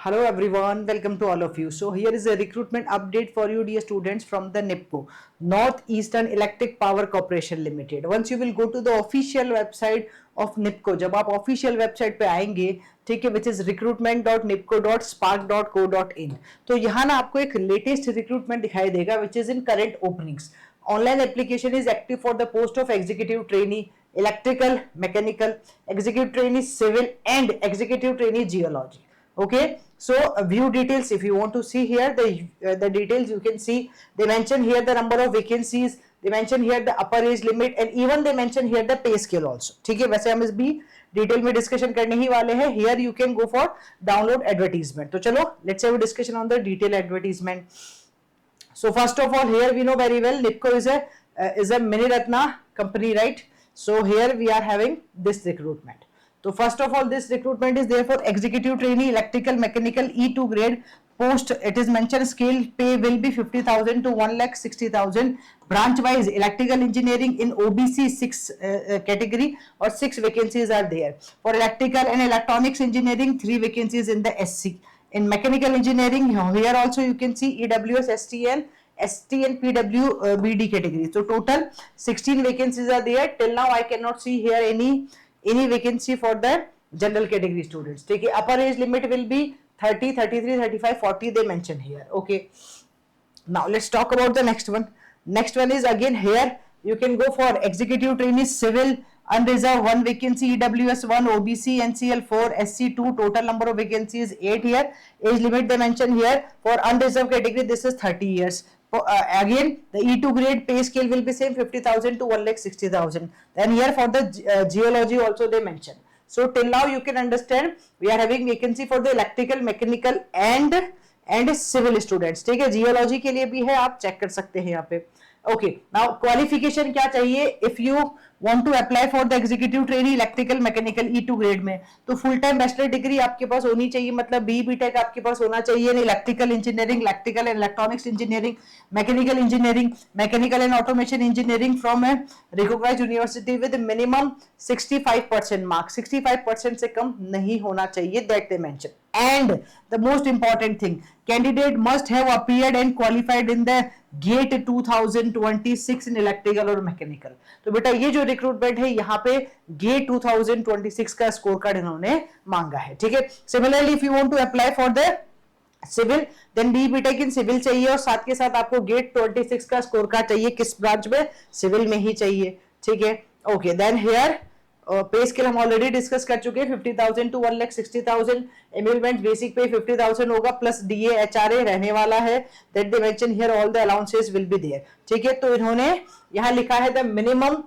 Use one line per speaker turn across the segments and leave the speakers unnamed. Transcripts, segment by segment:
Hello everyone, welcome to all of you. So here is a recruitment update for you dear students from the NIPCO, Northeastern Electric Power Corporation Limited. Once you will go to the official website of NIPCO, जब आप official website पे आएंगे, ठीक है, which is recruitment.nipco.spark.co.in, तो यहाँ ना आपको एक latest recruitment दिखाई देगा which is in current openings. Online application is active for the post of executive trainee, electrical, mechanical, executive trainee civil and executive trainee geology. Okay, so view details. If you want to see here the details, you can see they mention here the number of vacancies, they mention here the upper age limit and even they mention here the pay scale also. ठीक है, वैसे हम इस भी detail में discussion करने ही वाले हैं. Here you can go for download advertisement. तो चलो let's have a discussion on the detail advertisement. So first of all, here we know very well NIPCO is a mini Ratna company, right? So here we are having this recruitment. So first of all, this recruitment is there for executive trainee electrical mechanical E2 grade post. It is mentioned scale pay will be 50,000 to 1,60,000. Branch wise electrical engineering in OBC 6 category or 6 vacancies are there. For electrical and electronics engineering 3 vacancies in the SC. In mechanical engineering here also you can see EWS, ST and PW BD category. So total 16 vacancies are there. Till now I cannot see here any vacancy for the general category students. ठीक है, upper age limit will be 30, 33, 35, 40 they mention here. Okay, now let's talk about the next one. Next one is again here you can go for executive trainee civil unreserved 1 vacancy, EWS 1, OBC NCL 4, SC 2. Total number of vacancies 8 here. Age limit they mention here for unreserved category this is 30 years. Again the E2 grade pay scale will be same 50,000 to 1,60,000. Then here for the geology also they mention. So till now you can understand we are having vacancy for the electrical, mechanical and civil students. ठीक है, geology के लिए भी है, आप check कर सकते हैं यहाँ पे. ओके, नाउ क्वालिफिकेशन क्या चाहिए if you want to apply for the executive trainee electrical mechanical E2 grade में? तो फुल टाइम बैचलर डिग्री आपके पास होनी चाहिए, मतलब BTech आपके पास होना चाहिए. Electrical engineering, electrical and electronics engineering, mechanical engineering, mechanical and automation engineering from a recognised university with minimum 65% mark. 65% से कम नहीं होना चाहिए, that they mention. And the most important thing, candidate must have appeared and qualified in the GATE 2026 in electrical और mechanical. तो बेटा ये जो रिक्रूटमेंट है यहाँ पे GATE 2026 का स्कोर कार्ड इन्होंने मांगा है. ठीक है, similarly if you want to apply for the civil then BTech in civil चाहिए और साथ के साथ आपको GATE 26 का स्कोर कार्ड चाहिए. किस ब्रांच में? सिविल में ही चाहिए. ठीक है, okay. Then here pay scale हम ऑलरेडी डिस्कस कर चुके हैं, 50,000 टू 1,60,000. एमिलमेंट बेसिक पे 50,000 होगा प्लस DA HRA रहने वाला है. That they mention here all the allowances will be there. ठीक है, तो इन्होंने यहाँ लिखा है the minimum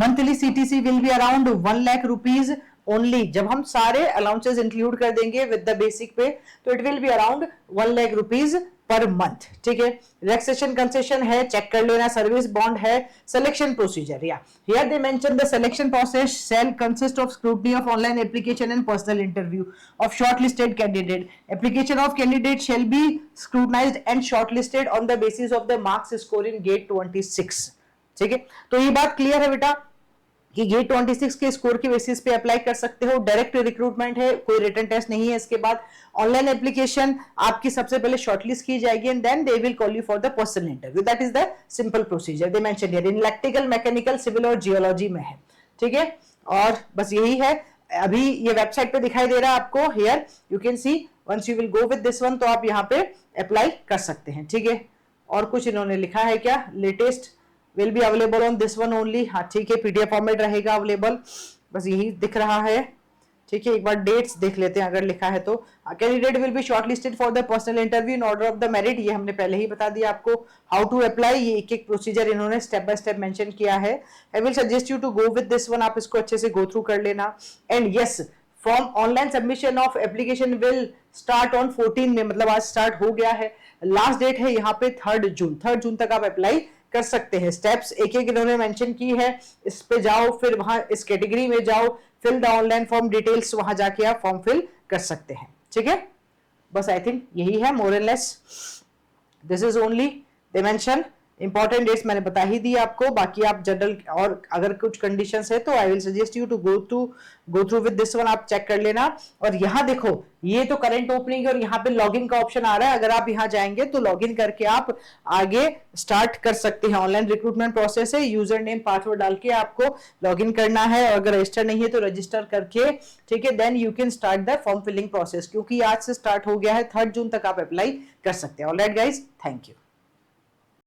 monthly CTC will be around 1 lakh rupees only. जब हम सारे अलाउंसेस इंक्लूड कर देंगे विद द बेसिक पे तो it will be around 1 lakh rupees per month. ठीक है, रिलैक्सेशन कंसेशन है, चेक कर लेना. सर्विस बॉन्ड है. सिलेक्शन प्रोसीजर या here they mention the selection process shell consist of scrutiny of online application and personal interview of shortlisted candidate. Application of candidate shall be scrutinised and shortlisted on the basis of the marks score in GATE 26. ठीक है, तो ये बात clear है बेटा कि GATE 26 के score के बेसिस पे अप्लाई कर सकते हो. डायरेक्ट रिक्रूटमेंट है, कोई रिटन टेस्ट नहीं है. इसके बाद ऑनलाइन एप्लीकेशन आपकी सबसे पहले शॉर्टलिस्ट की जाएगी and then they will call you for the personal interview. That is the simple procedure. They mention here in electrical, mechanical, civil और जियोलॉजी में है. ठीक है, और बस यही है. अभी ये वेबसाइट पे दिखाई दे रहा है आपको. Here you can see once you will go with this one तो आप यहाँ पे अप्लाई कर सकते हैं. ठीक है, और कुछ इन्होंने लिखा है क्या? Latest will be available on this one only. हाँ ठीक है, PDF फॉर्मेट रहेगा अवेलेबल, बस यही दिख रहा है. ठीक है, एक बार डेट्स देख लेते हैं अगर लिखा है तो. Candidate will be shortlisted for the personal interview in order of the merit. ये हमने पहले ही बता दिया आपको. हाउ टू अप्लाई, ये एक एक प्रोसीजर इन्होंने स्टेप बाय स्टेप मेंशन किया है. I will suggest you to go with this one. आप इसको अच्छे से गो थ्रू कर लेना. And yes, form online submission of application will start on 14 में, मतलब आज स्टार्ट हो गया है. लास्ट डेट है यहाँ पे 3 जून तक आप अप्लाई कर सकते हैं. स्टेप्स एक एक इन्होंने मेंशन की है. इस पे जाओ, फिर वहां इस कैटेगरी में जाओ, fill the online form details, वहां जाके आप फॉर्म फिल कर सकते हैं. ठीक है, बस आई थिंक यही है more and less. This is only they mention important dates मैंने बता ही दी आपको, बाकी आप जनरल और अगर कुछ कंडीशंस है तो I will suggest you to go through with this one, आप चेक कर लेना। और यहाँ देखो ये तो करंट ओपनिंग और यहाँ पे लॉगिन का ऑप्शन आ रहा है, अगर आप यहाँ जाएंगे तो लॉगिन करके आप आगे स्टार्ट कर सकते हैं। ऑनलाइन रिक्रूटमेंट प्रोसेस है, यूजर नेम पासवर्ड डाल के आपको लॉगिन करना है, और अगर रजिस्टर नहीं है तो रजिस्टर करके, ठीक है, then you can start the form filling process, क्योंकि आज से स्टार्ट हो गया है, 3 जून तक आप अप्लाई कर सकते हैं। Alright guys, thank you.